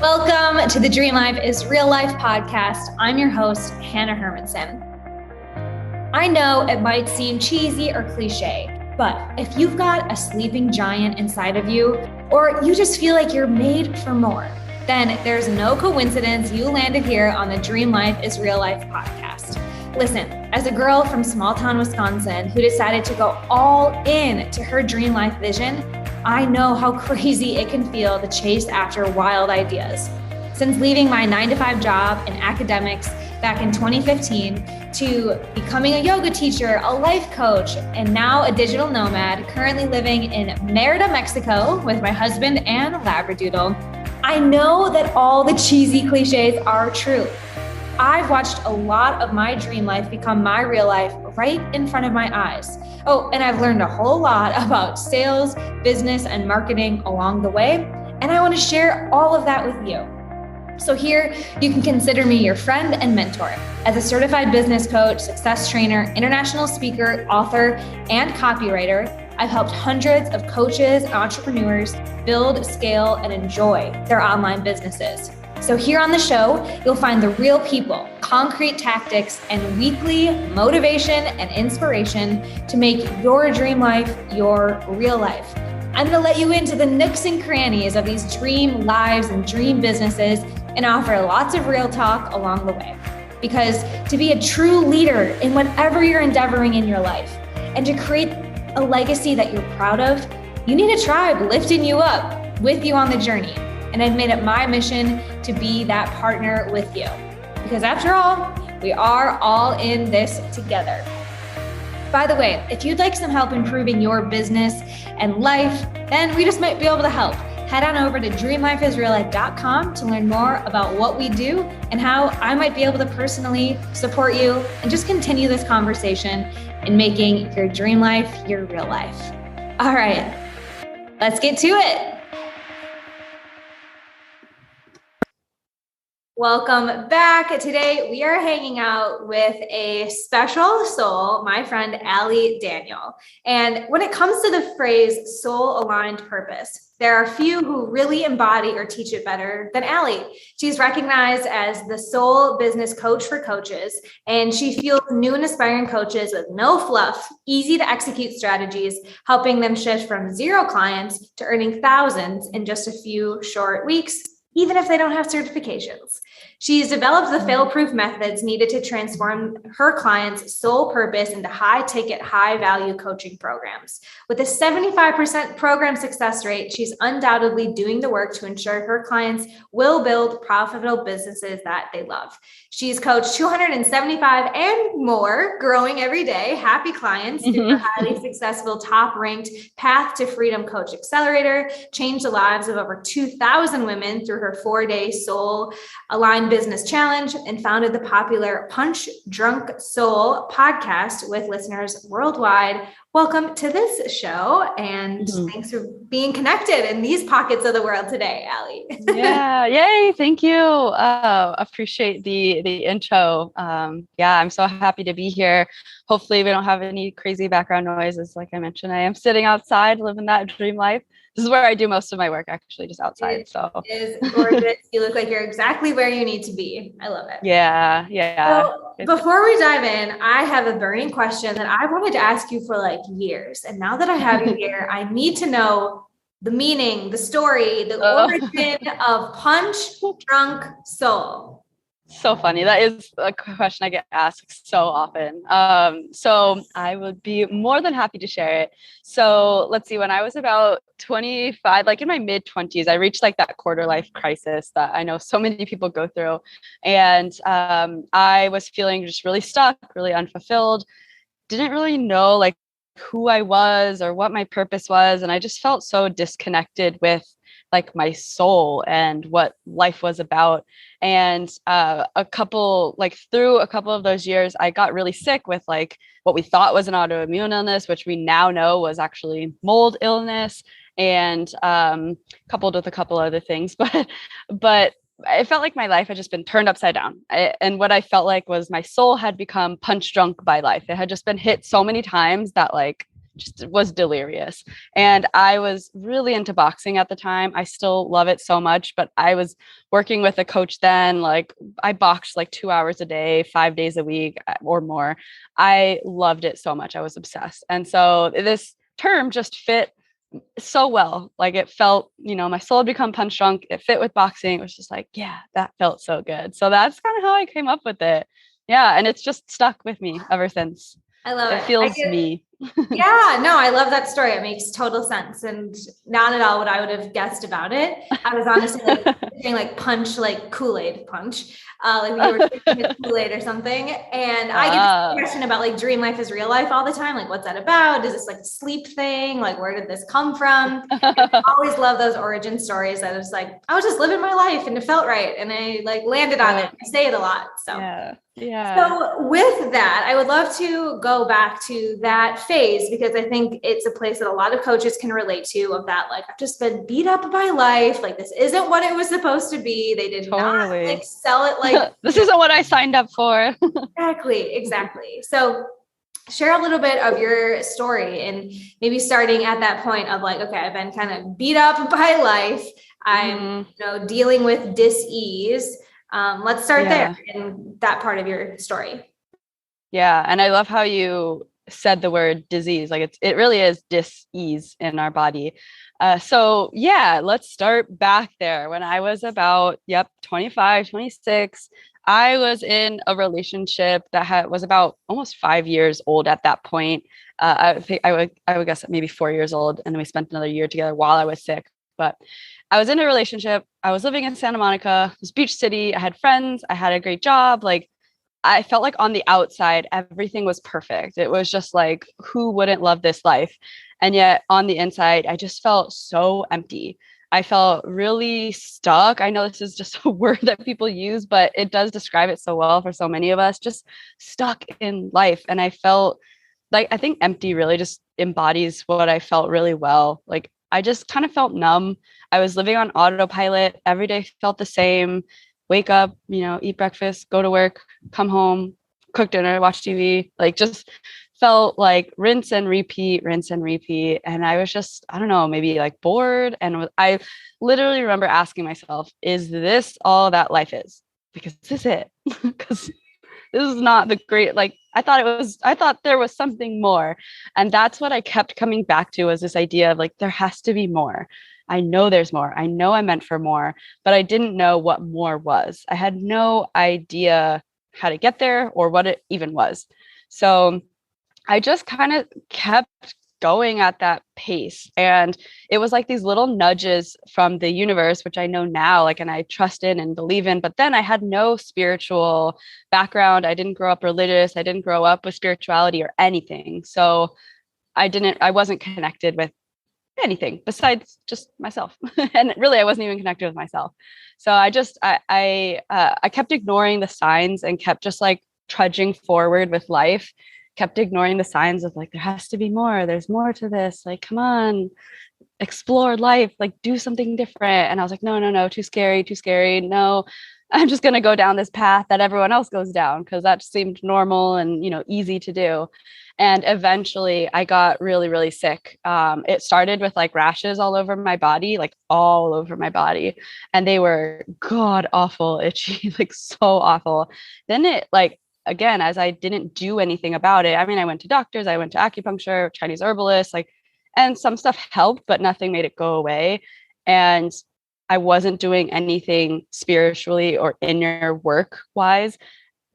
Welcome to the Dream Life is Real Life podcast. I'm your host, Hannah Hermanson. I know it might seem cheesy or cliche, but if you've got a sleeping giant inside of you, or you just feel like you're made for more, then there's no coincidence you landed here on the Dream Life is Real Life podcast. Listen, as a girl from small town Wisconsin who decided to go all in to her dream life vision, I know how crazy it can feel to chase after wild ideas. Since leaving my 9-to-5 job in academics back in 2015 to becoming a yoga teacher, a life coach, and now a digital nomad, currently living in Merida, Mexico with my husband and Labradoodle, I know that all the cheesy cliches are true. I've watched a lot of my dream life become my real life right in front of my eyes. Oh, and I've learned a whole lot about sales, business, and marketing along the way, and I want to share all of that with you. So here, you can consider me your friend and mentor. As a certified business coach, success trainer, international speaker, author, and copywriter, I've helped hundreds of coaches and entrepreneurs build, scale, and enjoy their online businesses. So here on the show, you'll find the real people, concrete tactics, and weekly motivation and inspiration to make your dream life your real life. I'm going to let you into the nooks and crannies of these dream lives and dream businesses and offer lots of real talk along the way. Because to be a true leader in whatever you're endeavoring in your life and to create a legacy that you're proud of, you need a tribe lifting you up with you on the journey. And I've made it my mission to be that partner with you. Because after all, we are all in this together. By the way, if you'd like some help improving your business and life, then we just might be able to help. Head on over to dreamlifeisreallife.com to learn more about what we do and how I might be able to personally support you and just continue this conversation in making your dream life your real life. All right, let's get to it. Welcome back. Today, we are hanging out with a special soul, my friend, Allie Daniel. And when it comes to the phrase soul-aligned purpose, there are few who really embody or teach it better than Allie. She's recognized as the soul business coach for coaches, and she fuels new and aspiring coaches with no fluff, easy to execute strategies, helping them shift from 0 clients to earning thousands in just a few short weeks, even if they don't have certifications. She's developed the failproof methods needed to transform her clients' sole purpose into high-ticket, high-value coaching programs. With a 75% program success rate, she's undoubtedly doing the work to ensure her clients will build profitable businesses that they love. She's coached 275 and more, growing every day, happy clients through her highly successful, top-ranked Path to Freedom Coach Accelerator, changed the lives of over 2,000 women through her 4-day SoulAlign Business Challenge, and founded the popular Punch Drunk Soul podcast with listeners worldwide. Welcome to this show, and thanks for being connected in these pockets of the world today, Allie. Yeah, yay, thank you. Appreciate the intro. I'm so happy to be here. Hopefully we don't have any crazy background noises. Like I mentioned, I am sitting outside, living that dream life. This is where I do most of my work, actually, just outside. So it is gorgeous. You look like you're exactly where you need to be. I love it. Yeah. So before we dive in, I have a burning question that I wanted to ask you for like years. And now that I have you here, I need to know the meaning, the story, the origin of Punch Drunk Soul. So funny. That is a question I get asked so often. So I would be more than happy to share it. So let's see, when I was about 25, like in my mid 20s, I reached like that quarter life crisis that I know so many people go through. And I was feeling just really stuck, really unfulfilled, didn't really know like who I was or what my purpose was. And I just felt so disconnected with like my soul and what life was about. And through a couple of those years, I got really sick with like what we thought was an autoimmune illness, which we now know was actually mold illness, and coupled with a couple other things. But it felt like my life had just been turned upside down. And what I felt like was my soul had become punch drunk by life. It had just been hit so many times that like just was delirious. And I was really into boxing at the time. I still love it so much, but I was working with a coach then. Like I boxed like 2 hours a day, 5 days a week or more. I loved it so much. I was obsessed. And so this term just fit so well. Like it felt, my soul had become punch drunk. It fit with boxing. It was just like, yeah, that felt so good. So that's kind of how I came up with it. Yeah. And it's just stuck with me ever since. I love it. It feels me. Yeah, no, I love that story. It makes total sense. And not at all what I would have guessed about it. I was honestly saying like punch, like Kool-Aid punch, like you were drinking Kool-Aid or something. And I get this question about like dream life is real life all the time. Like, what's that about? Is this like a sleep thing? Like, where did this come from? I always love those origin stories that it's like, I was just living my life and it felt right. And I like landed on it. I say it a lot. So yeah. So with that, I would love to go back to that phase, because I think it's a place that a lot of coaches can relate to, of that, like, I've just been beat up by life. Like, this isn't what it was supposed to be. They did not like sell it like this isn't what I signed up for. Exactly. So share a little bit of your story, and maybe starting at that point of like, okay, I've been kind of beat up by life. I'm dealing with dis-ease. Let's start there in that part of your story. Yeah. And I love how you said the word disease. Like it really is dis-ease in our body. So let's start back there. When I was about, 25, 26, I was in a relationship that was about almost 5 years old at that point. I think I would guess maybe 4 years old. And then we spent another year together while I was sick. But I was in a relationship. I was living in Santa Monica, this beach city. I had friends. I had a great job. Like, I felt like on the outside, everything was perfect. It was just like, who wouldn't love this life? And yet on the inside, I just felt so empty. I felt really stuck. I know this is just a word that people use, but it does describe it so well for so many of us, just stuck in life. And I felt like, I think empty really just embodies what I felt really well. Like, I just kind of felt numb. I was living on autopilot. Every day felt the same. Wake up, eat breakfast, go to work, come home, cook dinner, watch TV. Like, just felt like rinse and repeat. And I was just, I don't know, maybe like bored. And I literally remember asking myself, is this all that life is? Because this is it. Because this is not the great, like, I thought there was something more. And that's what I kept coming back to, was this idea of like, there has to be more. I know there's more. I know I'm meant for more, but I didn't know what more was. I had no idea how to get there or what it even was. So I just kind of kept going at that pace. And it was like these little nudges from the universe, which I know now, like, and I trust in and believe in. But then I had no spiritual background. I didn't grow up religious. I didn't grow up with spirituality or anything. So I wasn't connected with anything besides just myself. And really, I wasn't even connected with myself. So I kept ignoring the signs and kept just like trudging forward with life, kept ignoring the signs of like, there has to be more. There's more to this. Like, come on, explore life, like do something different. And I was like, no, too scary. No, I'm just going to go down this path that everyone else goes down, because that seemed normal and, easy to do. And eventually I got really, really sick. It started with like rashes all over my body, and they were god awful, itchy, like so awful. Then it like, again, as I didn't do anything about it. I mean, I went to doctors, I went to acupuncture, Chinese herbalists, like, and some stuff helped, but nothing made it go away. And I wasn't doing anything spiritually or inner work wise.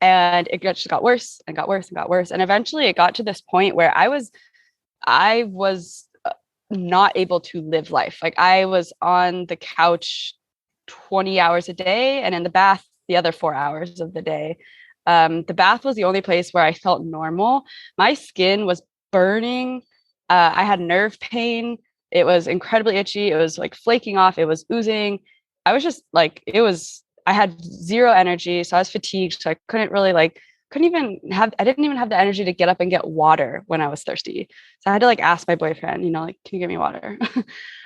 And it just got worse and got worse and got worse. And eventually it got to this point where I was not able to live life. Like, I was on the couch 20 hours a day and in the bath the other 4 hours of the day. The bath was the only place where I felt normal. My skin was burning. I had nerve pain. It was incredibly itchy. It was like flaking off. It was oozing. I was just like, I had zero energy. So I was fatigued. So I couldn't really I didn't even have the energy to get up and get water when I was thirsty. So I had to like ask my boyfriend, can you get me water?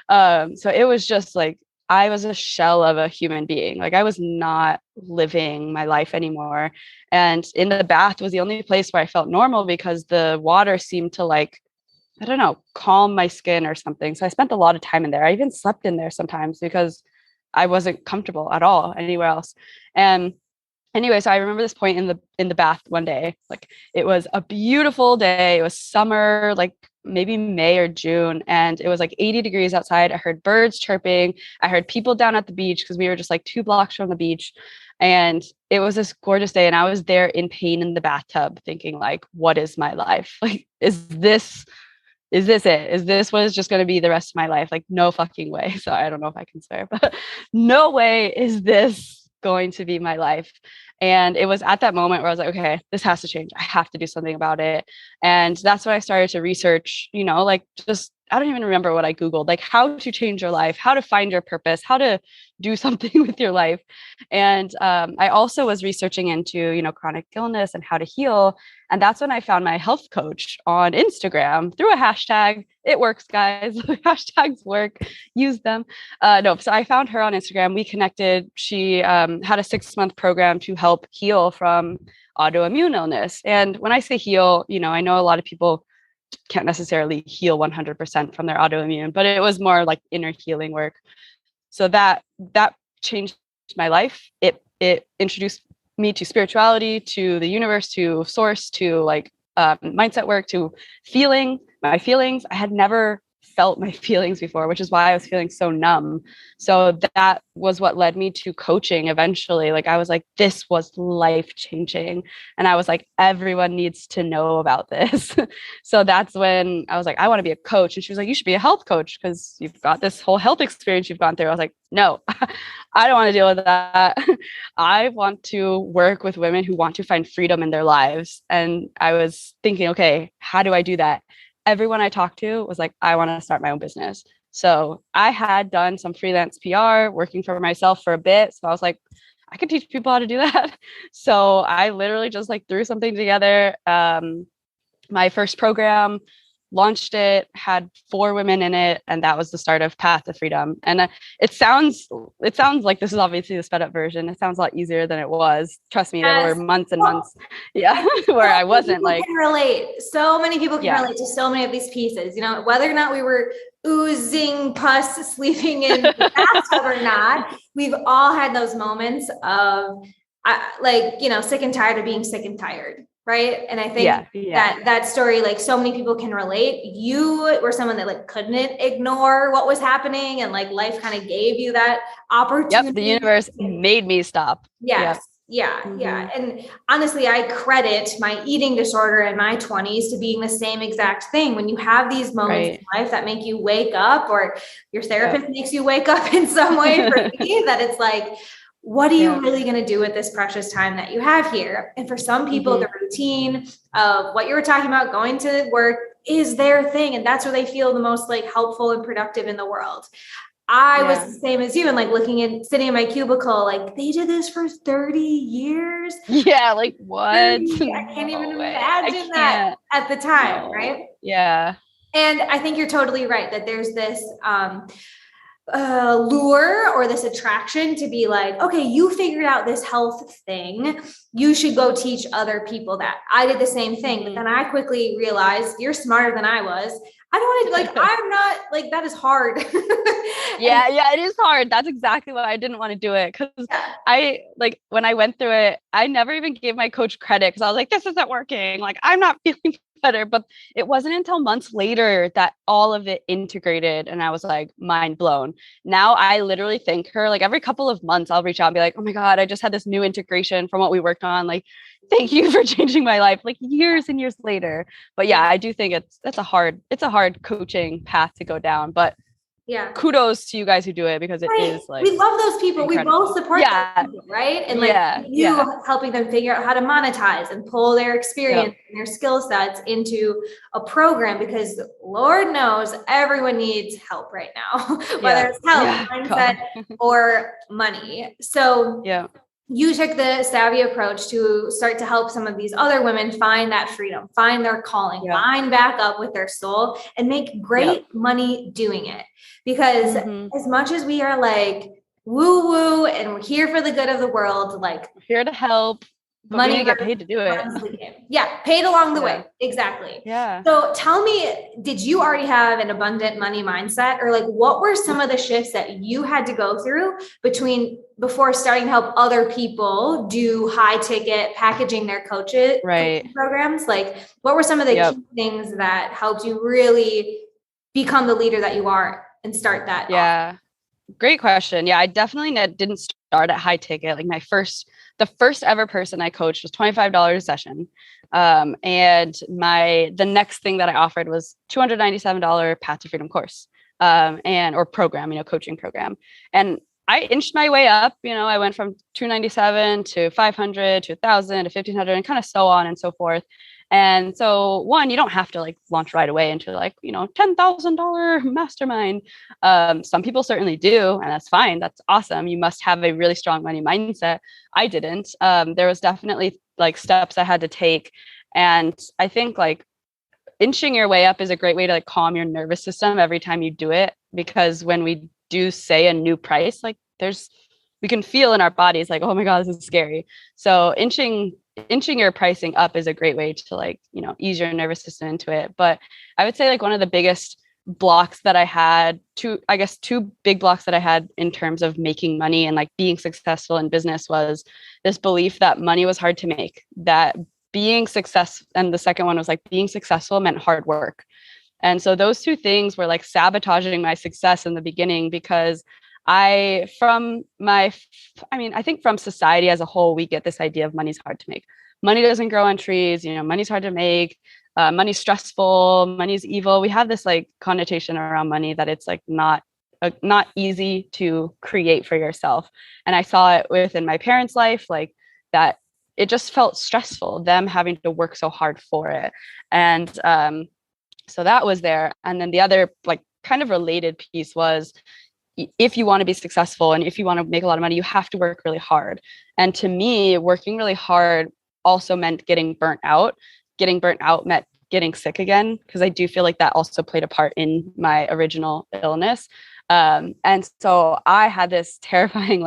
So it was just like, I was a shell of a human being. Like, I was not living my life anymore. And in the bath was the only place where I felt normal, because the water seemed to like I don't know, calm my skin or something. So I spent a lot of time in there. I even slept in there sometimes because I wasn't comfortable at all anywhere else. And anyway, so I remember this point in the bath one day. Like, it was a beautiful day. It was summer, like maybe May or June, and it was like 80 degrees outside. I heard birds chirping. I heard people down at the beach because we were just like 2 blocks from the beach. And it was this gorgeous day, and I was there in pain in the bathtub thinking, like, what is my life? Like, is this it? Is this what is just going to be the rest of my life? Like, no fucking way. So I don't know if I can swear, but no way is this going to be my life. And it was at that moment where I was like, okay, this has to change. I have to do something about it. And that's when I started to research, like, just, I don't even remember what I Googled, like how to change your life, how to find your purpose, how to do something with your life. And I also was researching into, chronic illness and how to heal. And that's when I found my health coach on Instagram through a hashtag. It works, guys. Hashtags work. Use them. So I found her on Instagram. We connected. She had a 6-month program to help heal from autoimmune illness. And when I say heal, I know a lot of people can't necessarily heal 100% from their autoimmune, but it was more like inner healing work. So that changed my life. It introduced me to spirituality, to the universe, to source, to like mindset work, to feeling my feelings. I had never felt my feelings before, which is why I was feeling so numb. So that was what led me to coaching eventually. Like, I was like, this was life changing. And I was like, everyone needs to know about this. So that's when I was like, I want to be a coach. And she was like, you should be a health coach because you've got this whole health experience you've gone through. I was like, no, I don't want to deal with that. I want to work with women who want to find freedom in their lives. And I was thinking, okay, how do I do that? Everyone I talked to was like, I want to start my own business. So I had done some freelance PR, working for myself for a bit. So I was like, I could teach people how to do that. So I literally just like threw something together. My first program, launched it, had 4 women in it, and that was the start of Path to Freedom. And it sounds like this is obviously the sped up version. It sounds a lot easier than it was. Trust me, there were months and months, where I wasn't like. Can relate. So many people can relate to so many of these pieces. Whether or not we were oozing pus, sleeping in the bathtub or not, we've all had those moments of sick and tired of being sick and tired. Right. And I think that story, like, so many people can relate. You were someone that like couldn't ignore what was happening, and like life kind of gave you that opportunity. Yep, the universe made me stop. Yes. Yep. Yeah. And honestly, I credit my eating disorder in my 20s to being the same exact thing. When you have these moments in life that make you wake up, or your therapist makes you wake up in some way, for me, that it's like, what are you really going to do with this precious time that you have here? And for some people, the routine of what you were talking about, going to work, is their thing. And that's where they feel the most like helpful and productive in the world. I was the same as you, and like sitting in my cubicle, like, they did this for 30 years. Yeah. Like, what? I can't even imagine that at the time. Right. Yeah. And I think you're totally right that there's this, lure or this attraction to be like, okay, you figured out this health thing, you should go teach other people that. I did the same thing, but then I quickly realized, you're smarter than I was. I don't want to, like, I'm not like, that is hard. Yeah, it is hard. That's exactly why I didn't want to do it. Cause I, like, when I went through it, I never even gave my coach credit, because I was like, this isn't working. Like, I'm not feeling better. But it wasn't until months later that all of it integrated, and I was like, mind blown. Now I literally thank her, like, every couple of months I'll reach out and be like, oh my God, I just had this new integration from what we worked on. Like, thank you for changing my life, like, years and years later. But yeah, I do think it's a hard coaching path to go down. But kudos to you guys who do it, because it is like, we love those people. Incredible. We both support those people, right? And like you helping them figure out how to monetize and pull their experience and their skill sets into a program, because Lord knows everyone needs help right now, whether it's health, mindset, or money. So you took the savvy approach to start to help some of these other women find that freedom, find their calling, line back up with their soul, and make great money doing it. Because as much as we are like woo woo and we're here for the good of the world, like, we're here to help. but we need to get paid to do it. Yeah. Paid along the way. Exactly. Yeah. So tell me, did you already have an abundant money mindset, or like, what were some of the shifts that you had to go through before starting to help other people do high ticket packaging their coaching programs? Like, what were some of the key things that helped you really become the leader that you are and start that? Yeah. Great question. Yeah, I definitely didn't start at high ticket. Like the first ever person I coached was $25 a session. And the next thing that I offered was $297 Path to Freedom course, or program, coaching program. And I inched my way up, I went from $297 to $500 to $1,000 to $1,500 and kind of so on and so forth. And so you don't have to launch right away into $10,000 mastermind. Some people certainly do, and that's fine. That's awesome. You must have a really strong money mindset. I didn't. There was definitely steps I had to take. And I think inching your way up is a great way to calm your nervous system every time you do it, because when we do say a new price, we can feel in our bodies oh my God, this is scary. So inching your pricing up is a great way to ease your nervous system into it. But I would say one of the biggest blocks that I had, two big blocks that I had in terms of making money and being successful in business, was this belief that money was hard to make, that being successful, and the second one was being successful meant hard work. And so those two things were sabotaging my success in the beginning, because I think from society as a whole, we get this idea of money's hard to make. Money doesn't grow on trees, money's hard to make, money's stressful, money's evil. We have this connotation around money that it's not easy to create for yourself. And I saw it within my parents' life, that it just felt stressful, them having to work so hard for it. And so that was there. And then the other kind of related piece was, if you want to be successful and if you want to make a lot of money, you have to work really hard. And to me, working really hard also meant getting burnt out. Getting burnt out meant getting sick again, because I do feel that also played a part in my original illness. And so I had this terrifying,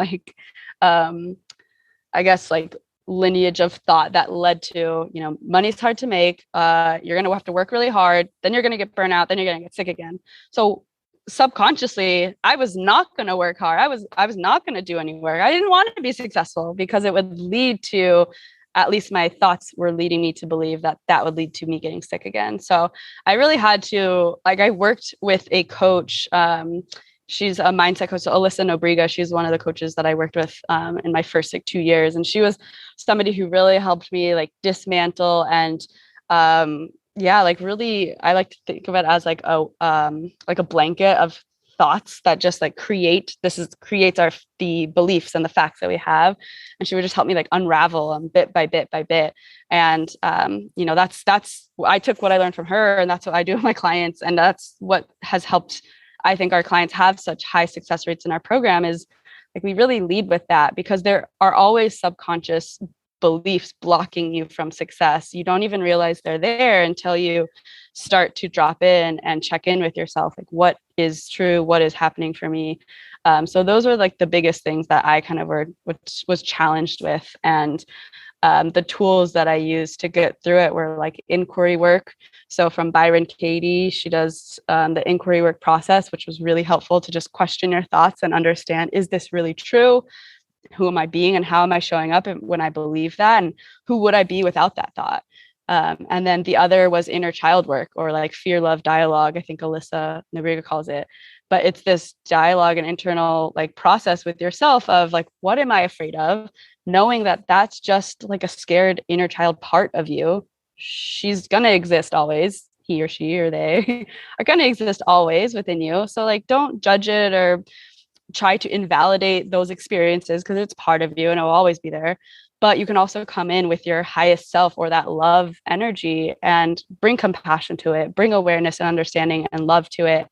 lineage of thought that led to, money's hard to make. You're going to have to work really hard. Then you're going to get burnt out. Then you're going to get sick again. So subconsciously, I was not going to work hard. I was not going to do any work. I didn't want to be successful, because it would lead to, at least my thoughts were leading me to believe that would lead to me getting sick again. So I really had to, I worked with a coach. She's a mindset coach, so Alyssa Nobriga. She's one of the coaches that I worked with in my first 2 years. And she was somebody who really helped me dismantle and really, I like to think of it as a blanket of thoughts that just creates the beliefs and the facts that we have. And she would just help me unravel them bit by bit by bit. And that's I took what I learned from her, and that's what I do with my clients. And that's what has helped, I think, our clients have such high success rates in our program, is we really lead with that, because there are always subconscious beliefs blocking you from success. You don't even realize they're there until you start to drop in and check in with yourself. What is true? What is happening for me? So those were the biggest things that I kind of was challenged with. And the tools that I used to get through it were inquiry work. So from Byron Katie, she does the inquiry work process, which was really helpful to just question your thoughts and understand, is this really true? Who am I being, and how am I showing up when I believe that? And who would I be without that thought? And then the other was inner child work, or fear, love, dialogue. I think Alyssa Nobriga calls it. But it's this dialogue and internal process with yourself of what am I afraid of? Knowing that that's just a scared inner child part of you. She's going to exist always. He or she or they are going to exist always within you. So don't judge it or try to invalidate those experiences, because it's part of you and it will always be there. But you can also come in with your highest self, or that love energy, and bring compassion to it, bring awareness and understanding and love to it.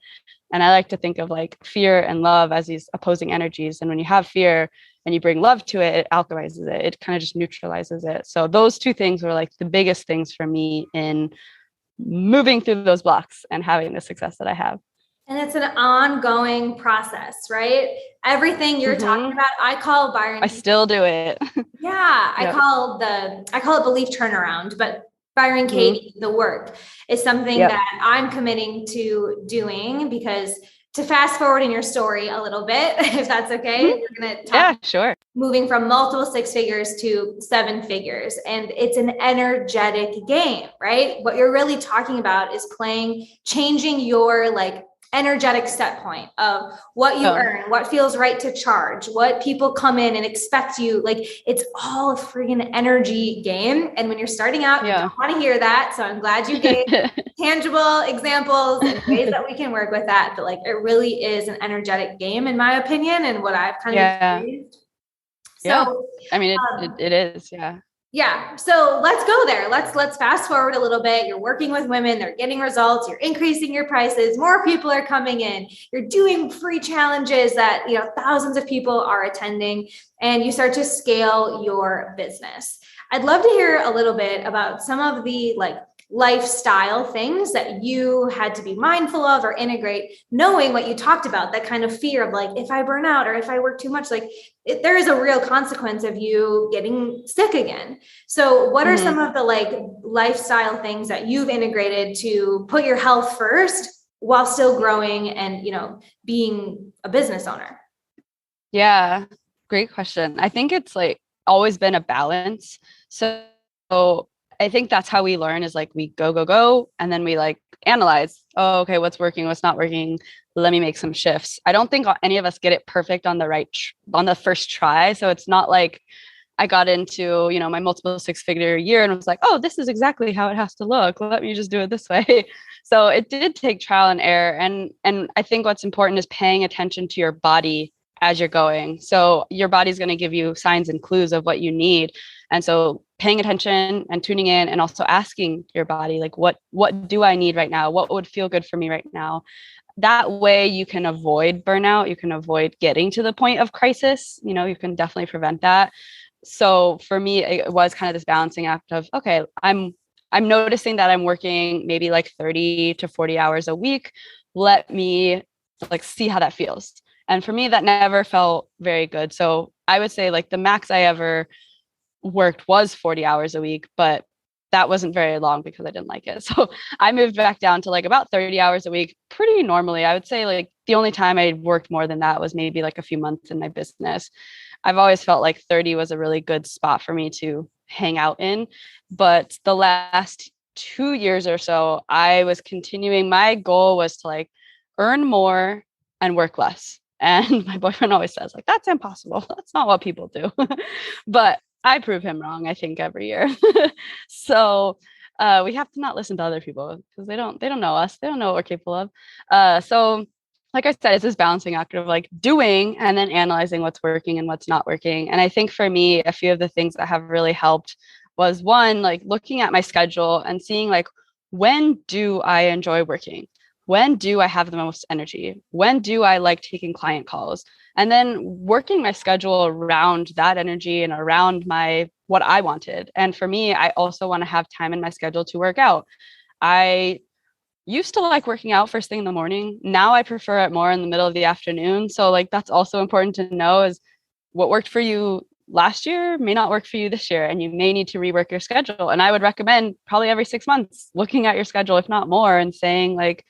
And I like to think of fear and love as these opposing energies. And when you have fear and you bring love to it, it alchemizes it. It kind of just neutralizes it. So those two things were the biggest things for me in moving through those blocks and having the success that I have. And it's an ongoing process, right? Everything you're talking about, I call Byron. I still do it. Yeah. I call it belief turnaround, but Byron Katie, the work is something that I'm committing to doing, because to fast forward in your story a little bit, if that's okay, we're going to talk. Sure. Moving from multiple 6 figures to 7 figures. And it's an energetic game, right? What you're really talking about is changing your like energetic set point of what you earn, what feels right to charge, what people come in and expect you. Like, it's all a freaking energy game. And when you're starting out, you don't want to hear that. So I'm glad you gave tangible examples and ways that we can work with that. But like, it really is an energetic game, in my opinion, and what I've kind of experienced. So, I mean, it is. Yeah. So let's go there. Let's fast forward a little bit. You're working with women, they're getting results, you're increasing your prices, more people are coming in, you're doing free challenges that, thousands of people are attending, and you start to scale your business. I'd love to hear a little bit about some of the like lifestyle things that you had to be mindful of or integrate, knowing what you talked about, that kind of fear of like, if I burn out or if I work too much, like there is a real consequence of you getting sick again. So what are some of the like lifestyle things that you've integrated to put your health first while still growing and, being a business owner? Yeah, great question. I think it's like always been a balance. So I think that's how we learn, is like we go, and then we like analyze, okay, what's working, what's not working. Let me make some shifts. I don't think any of us get it perfect on the first try. So it's not like I got into, my multiple 6-figure year and was like, oh, this is exactly how it has to look. Let me just do it this way. So it did take trial and error. And I think what's important is paying attention to your body as you're going. So your body's going to give you signs and clues of what you need. And so paying attention and tuning in, and also asking your body, like, what do I need right now? What would feel good for me right now? That way you can avoid burnout. You can avoid getting to the point of crisis. You can definitely prevent that. So for me, it was kind of this balancing act of, okay, I'm noticing that I'm working maybe like 30 to 40 hours a week. Let me like see how that feels. And for me, that never felt very good. So I would say like the max I ever worked was 40 hours a week, but that wasn't very long because I didn't like it. So I moved back down to like about 30 hours a week pretty normally. I would say like the only time I worked more than that was maybe like a few months in my business. I've always felt like 30 was a really good spot for me to hang out in. But the last 2 years or so, I was continuing. My goal was to like earn more and work less. And my boyfriend always says like, that's impossible. That's not what people do. But I prove him wrong, I think, every year. So we have to not listen to other people, because they don't know us. They don't know what we're capable of. So like I said, it's this balancing act of like doing and then analyzing what's working and what's not working. And I think for me, a few of the things that have really helped was, one, like looking at my schedule and seeing like, when do I enjoy working? When do I have the most energy? When do I like taking client calls? And then working my schedule around that energy and around what I wanted. And for me, I also want to have time in my schedule to work out. I used to like working out first thing in the morning. Now I prefer it more in the middle of the afternoon. So like that's also important to know, is what worked for you last year may not work for you this year, and you may need to rework your schedule. And I would recommend probably every 6 months looking at your schedule, if not more, and saying like,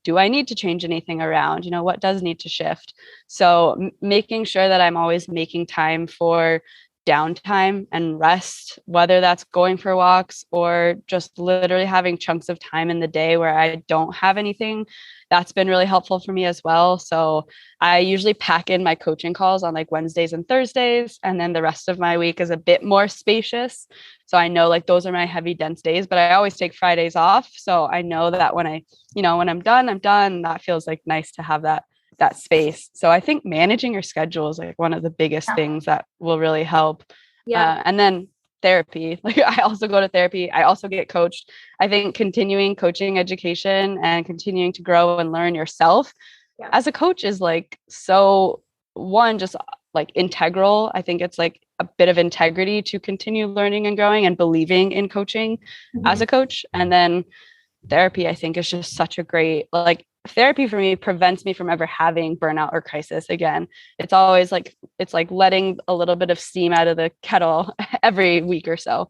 do I need to change anything around? What does need to shift? So making sure that I'm always making time for downtime and rest, whether that's going for walks or just literally having chunks of time in the day where I don't have anything. That's been really helpful for me as well. So I usually pack in my coaching calls on like Wednesdays and Thursdays, and then the rest of my week is a bit more spacious. So I know like those are my heavy dense days, but I always take Fridays off. So I know that when I'm done, I'm done. That feels like nice to have that space. So I think managing your schedule is like one of the biggest things that will really help. And then therapy. Like I also go to therapy. I also get coached. I think continuing coaching education and continuing to grow and learn yourself as a coach is like, so one, just like integral. I think it's like a bit of integrity to continue learning and growing and believing in coaching as a coach. And then therapy, I think, is just such a great, like, therapy for me prevents me from ever having burnout or crisis again. It's always like, it's like letting a little bit of steam out of the kettle every week or so.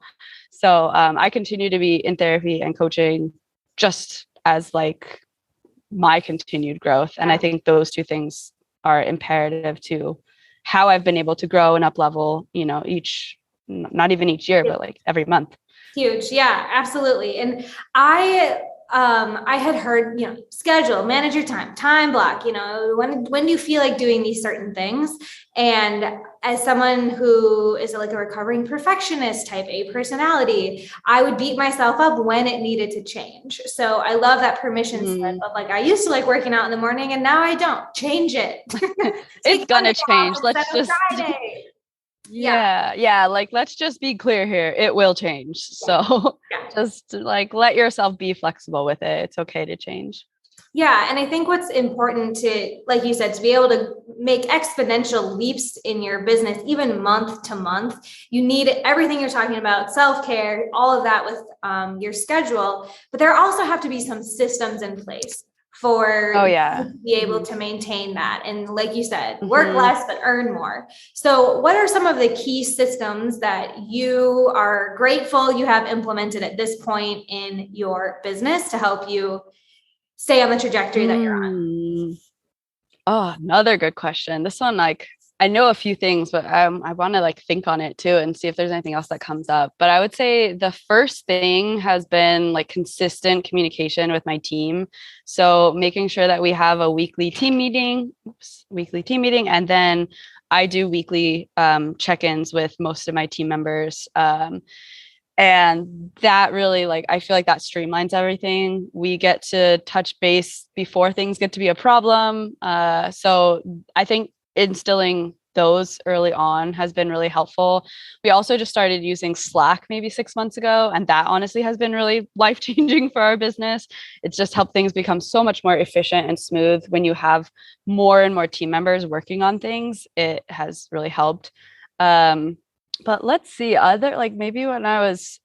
So I continue to be in therapy and coaching just as like my continued growth. And I think those two things are imperative to how I've been able to grow and up level, not even each year, but like every month. Huge. Yeah, absolutely. And I had heard, schedule, manage your time block, when do you feel like doing these certain things? And as someone who is like a recovering perfectionist type A personality, I would beat myself up when it needed to change. So I love that permission slip of like, I used to like working out in the morning and now I don't. Change it. It's gonna change. Let's just Friday. Yeah. Like, let's just be clear here. It will change. So just like, let yourself be flexible with it. It's okay to change. Yeah. And I think what's important to, like you said, to be able to make exponential leaps in your business, even month to month, you need everything you're talking about, self-care, all of that with your schedule, but there also have to be some systems in place for to be able to maintain that. And like you said, work less, but earn more. So what are some of the key systems that you are grateful you have implemented at this point in your business to help you stay on the trajectory that you're on? Oh, another good question. This one, like, I know a few things, but I want to like think on it too and see if there's anything else that comes up. But I would say the first thing has been like consistent communication with my team. So making sure that we have a weekly team meeting, and then I do weekly check-ins with most of my team members. And that really, like, I feel like that streamlines everything. We get to touch base before things get to be a problem. So I think instilling those early on has been really helpful. We also just started using Slack maybe 6 months ago, and that honestly has been really life-changing for our business. It's just helped things become so much more efficient and smooth when you have more and more team members working on things. It has really helped. But let's see, other, like, maybe when I was...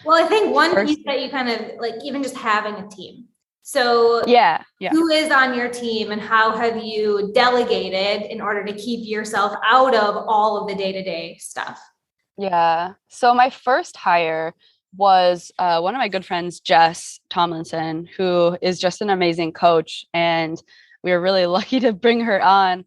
Well, I think one piece that you kind of like, even just having a team. So who is on your team and how have you delegated in order to keep yourself out of all of the day-to-day stuff? Yeah. So my first hire was one of my good friends, Jess Tomlinson, who is just an amazing coach. And we were really lucky to bring her on.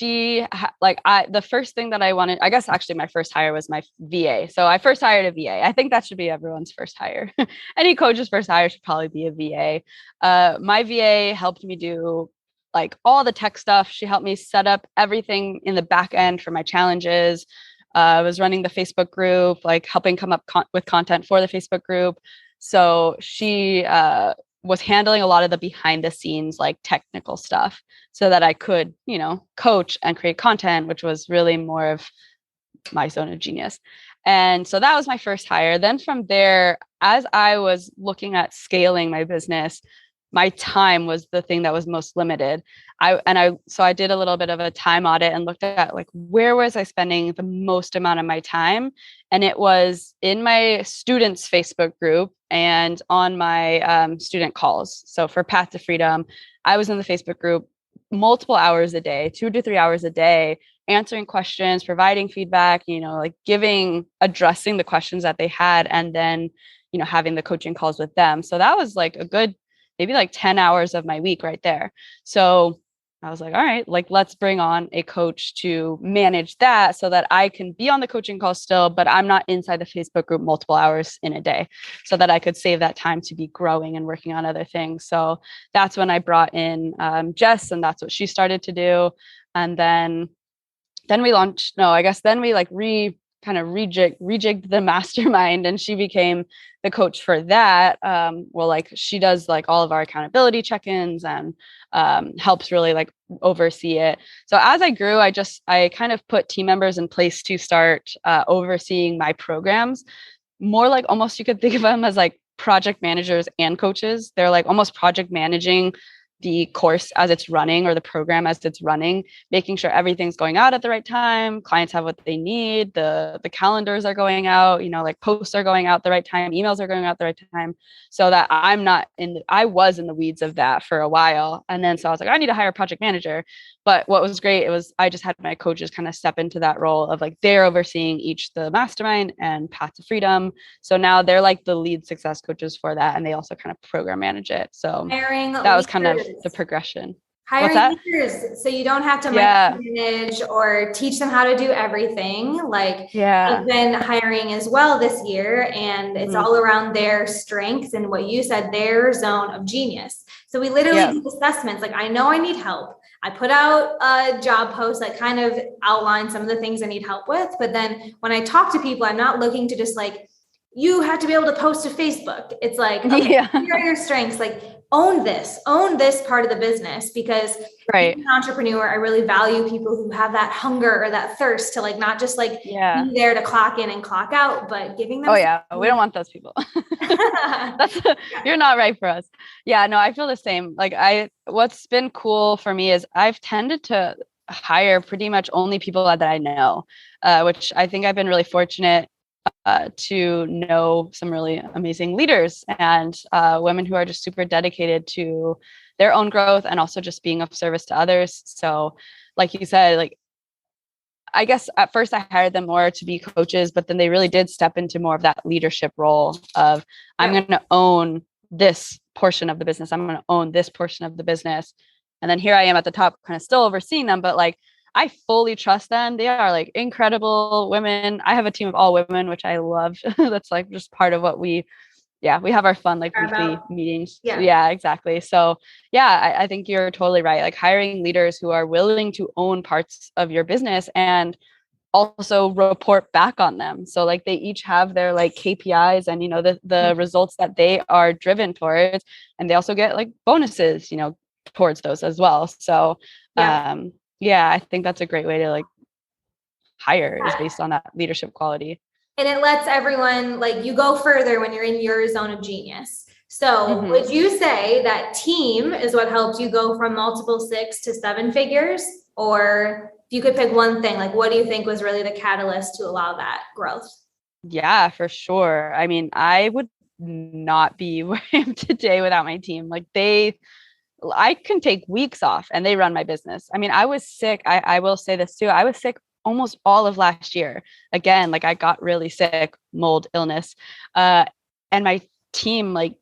The first thing that I wanted, I guess actually my first hire was my VA. So I first hired a VA. I think that should be everyone's first hire. Any coach's first hire should probably be a VA. My VA helped me do like all the tech stuff. She helped me set up everything in the back end for my challenges. I was running the Facebook group, like helping come up with content for the Facebook group. So she was handling a lot of the behind the scenes, like technical stuff, so that I could, coach and create content, which was really more of my zone of genius. And so that was my first hire. Then from there, as I was looking at scaling my business, my time was the thing that was most limited. So I did a little bit of a time audit and looked at like, where was I spending the most amount of my time? And it was in my students' Facebook group and on my student calls. So for Path to Freedom, I was in the Facebook group multiple hours a day, 2 to 3 hours a day, answering questions, providing feedback, like addressing the questions that they had, and then, having the coaching calls with them. So that was like a good, maybe like 10 hours of my week right there. So I was like, all right, like, let's bring on a coach to manage that so that I can be on the coaching call still, but I'm not inside the Facebook group multiple hours in a day, so that I could save that time to be growing and working on other things. So that's when I brought in Jess, and that's what she started to do. And then we launched, then we like rejigged the mastermind, and she became the coach for that. She does like all of our accountability check-ins and helps really like oversee it. So as I grew, I kind of put team members in place to start overseeing my programs, more like almost you could think of them as like project managers and coaches. They're like almost project managing the course as it's running or the program as it's running, making sure everything's going out at the right time, clients have what they need, the calendars are going out, like posts are going out the right time, emails are going out the right time, so that I was in the weeds of that for a while. And then so I was like, I need to hire a project manager. But what was great, it was I just had my coaches kind of step into that role of like they're overseeing each the mastermind and Path to Freedom. So now they're like the lead success coaches for that, and they also kind of program manage it. So that was kind of the progression. Hiring leaders, so you don't have to micromanage or teach them how to do everything. Like I've been hiring as well this year, and it's all around their strengths and what you said, their zone of genius. So we literally do assessments. Like, I know I need help. I put out a job post that kind of outlines some of the things I need help with. But then when I talk to people, I'm not looking to just like, you have to be able to post to Facebook. It's like, okay, here are your strengths. Like, own this part of the business, because being an entrepreneur, I really value people who have that hunger or that thirst to like, not just like be there to clock in and clock out, but giving them. We don't want those people. You're not right for us. Yeah, no, I feel the same. Like what's been cool for me is I've tended to hire pretty much only people that I know, which I think I've been really fortunate to know some really amazing leaders and women who are just super dedicated to their own growth and also just being of service to others. So like you said, like, I guess at first I hired them more to be coaches, but then they really did step into more of that leadership role of I'm going to own this portion of the business. I'm going to own this portion of the business. And then here I am at the top, kind of still overseeing them, but like, I fully trust them. They are like incredible women. I have a team of all women, which I love. That's like just part of what we have our fun, like weekly meetings. Yeah, exactly. So I think you're totally right. Like hiring leaders who are willing to own parts of your business and also report back on them. So like they each have their like KPIs and, the results that they are driven towards, and they also get like bonuses, towards those as well. So, I think that's a great way to like hire is based on that leadership quality. And it lets everyone, like, you go further when you're in your zone of genius. So would you say that team is what helps you go from multiple 6 to 7 figures? Or if you could pick one thing, like what do you think was really the catalyst to allow that growth? Yeah, for sure. I mean, I would not be where I am today without my team. Like I can take weeks off and they run my business. I mean, I was sick. I will say this too. I was sick almost all of last year. Again, like I got really sick, mold, illness. And my team like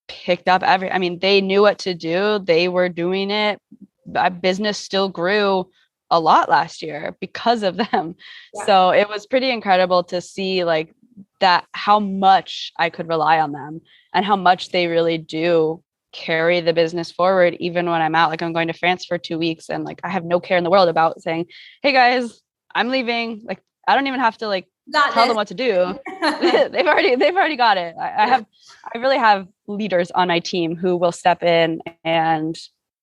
picked up they knew what to do. They were doing it. My business still grew a lot last year because of them. Yeah. So it was pretty incredible to see like that, how much I could rely on them and how much they really do carry the business forward. Even when I'm out, like I'm going to France for 2 weeks and like I have no care in the world about saying, hey guys, I'm leaving. Like I don't even have to like tell them what to do. they've already got it. I really have leaders on my team who will step in and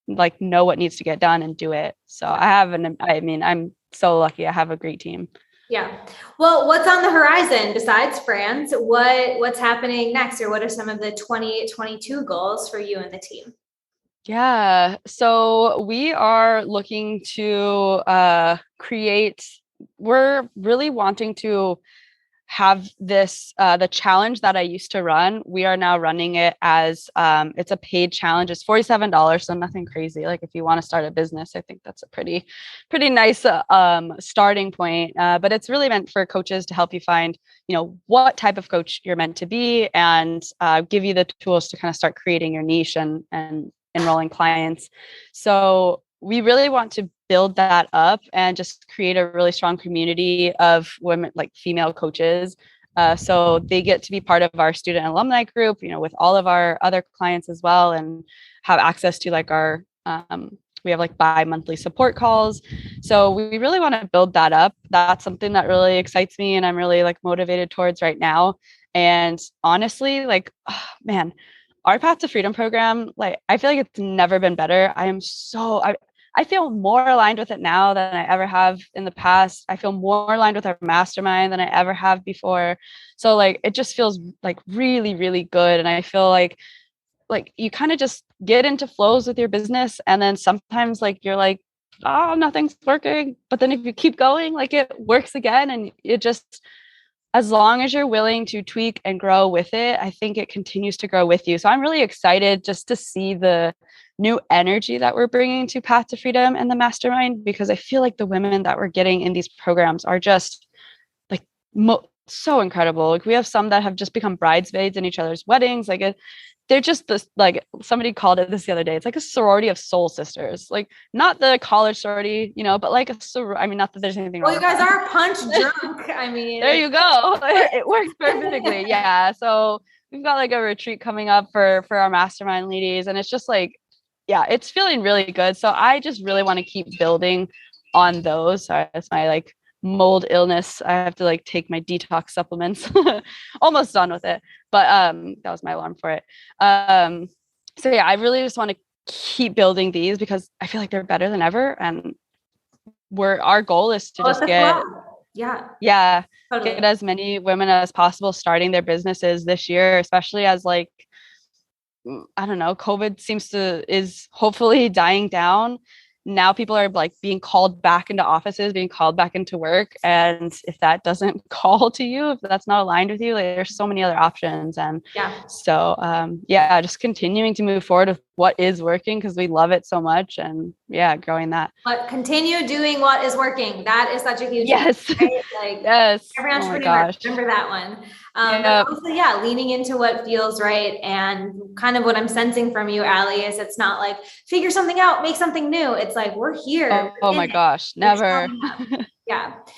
like know what needs to get done and do it. So I'm so lucky. I have a great team. Yeah. Well, what's on the horizon besides France? What's happening next, or what are some of the 2022 goals for you and the team? Yeah. So we are looking to we're really wanting to have this, the challenge that I used to run. We are now running it as, it's a paid challenge. It's $47. So nothing crazy. Like if you want to start a business, I think that's a pretty nice, starting point. But it's really meant for coaches to help you find, what type of coach you're meant to be and, give you the tools to kind of start creating your niche and enrolling clients. So we really want to build that up and just create a really strong community of women, like female coaches. So they get to be part of our student alumni group, with all of our other clients as well, and have access to like our, we have like bi-monthly support calls. So we really want to build that up. That's something that really excites me and I'm really like motivated towards right now. And honestly, like, oh, man, our Path to Freedom program, like, I feel like it's never been better. I feel more aligned with it now than I ever have in the past. I feel more aligned with our mastermind than I ever have before. So like, it just feels like really, really good. And I feel like like you kind of just get into flows with your business. And then sometimes like you're like, oh, nothing's working. But then if you keep going, like it works again. And it just, as long as you're willing to tweak and grow with it, I think it continues to grow with you. So I'm really excited just to see the new energy that we're bringing to Path to Freedom and the mastermind, because I feel like the women that we're getting in these programs are just like so incredible. Like we have some that have just become bridesmaids in each other's weddings. Like they're just this, like somebody called it this the other day. It's like a sorority of soul sisters, like not the college sorority, but like I mean, not that there's anything wrong. Well, you guys are punch drunk. I mean, there you go. It works perfectly. Yeah. So we've got like a retreat coming up for our mastermind ladies. And it's just like, yeah, it's feeling really good. So I just really want to keep building on those. Sorry, that's my like mold illness. I have to like take my detox supplements. Almost done with it, but that was my alarm for it. So yeah, I really just want to keep building these because I feel like they're better than ever, and our goal is to just get totally. Get as many women as possible starting their businesses this year, especially as like, I don't know, COVID is hopefully dying down. Now people are like being called back into offices, being called back into work. And if that doesn't call to you, if that's not aligned with you, like, there's so many other options. And so, just continuing to move forward with what is working because we love it so much, and growing that. But continue doing what is working. That is such a huge thing, right? Like yes. Every entrepreneur, remember that one. But also, leaning into what feels right. And kind of what I'm sensing from you, Allie, is it's not like figure something out, make something new. It's like, we're here. Oh my gosh, never. So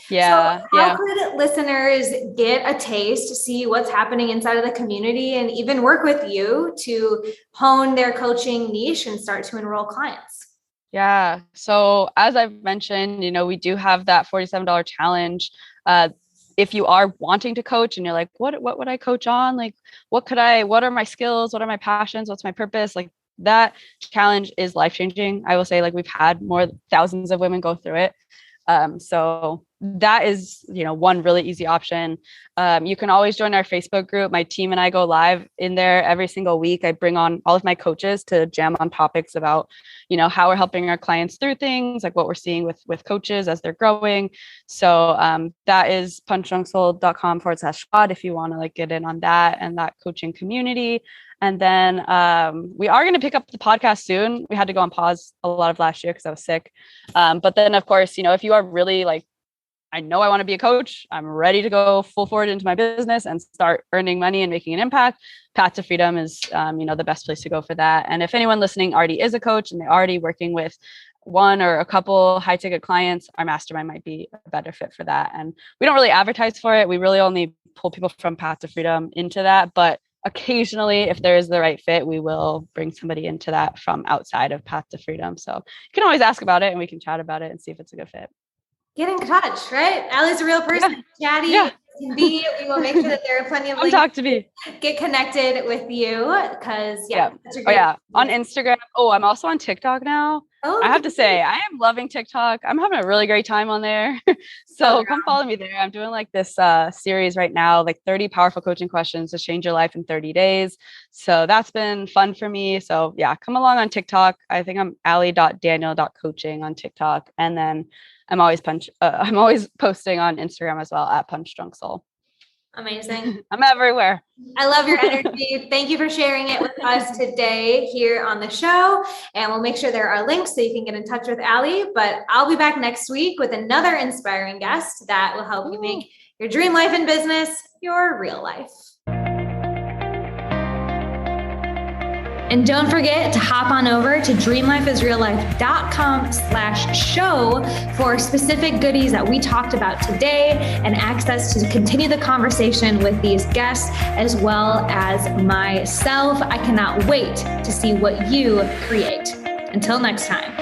how could listeners get a taste to see what's happening inside of the community and even work with you to hone their coaching niche and start to enroll clients? Yeah. So as I've mentioned, we do have that $47 challenge. If you are wanting to coach and you're like, what would I coach on? Like, what are my skills? What are my passions? What's my purpose? Like that challenge is life-changing. I will say, like, we've had thousands of women go through it. So that is, one really easy option. You can always join our Facebook group. My team and I go live in there every single week. I bring on all of my coaches to jam on topics about, how we're helping our clients through things, like what we're seeing with coaches as they're growing. So, that is punchdrunksoul.com/squad if you want to like get in on that and that coaching community. And then we are going to pick up the podcast soon. We had to go on pause a lot of last year because I was sick. But then, of course, if you are really like, I know I want to be a coach, I'm ready to go full forward into my business and start earning money and making an impact, Path to Freedom is, the best place to go for that. And if anyone listening already is a coach and they're already working with one or a couple high ticket clients, our mastermind might be a better fit for that. And we don't really advertise for it. We really only pull people from Path to Freedom into that. But occasionally, if there is the right fit, we will bring somebody into that from outside of Path to Freedom. So you can always ask about it and we can chat about it and see if it's a good fit. Get in touch, right? Allie's a real person. Chatty. Can be. We will make sure that there are plenty of links. Talk to me. Get connected with you because on Instagram. Oh, I'm also on TikTok now. Oh, I have to say, I am loving TikTok. I'm having a really great time on there. So come follow me there. I'm doing like this series right now, like 30 powerful coaching questions to change your life in 30 days. So that's been fun for me. So come along on TikTok. I think I'm allie.daniel.coaching on TikTok. And then I'm always posting on Instagram as well at punchdrunksoul. Amazing. I'm everywhere. I love your energy. Thank you for sharing it with us today here on the show. And we'll make sure there are links so you can get in touch with Allie. But I'll be back next week with another inspiring guest that will help you make your dream life and business your real life. And don't forget to hop on over to dreamlifeisreallife.com/show for specific goodies that we talked about today and access to continue the conversation with these guests as well as myself. I cannot wait to see what you create. Until next time.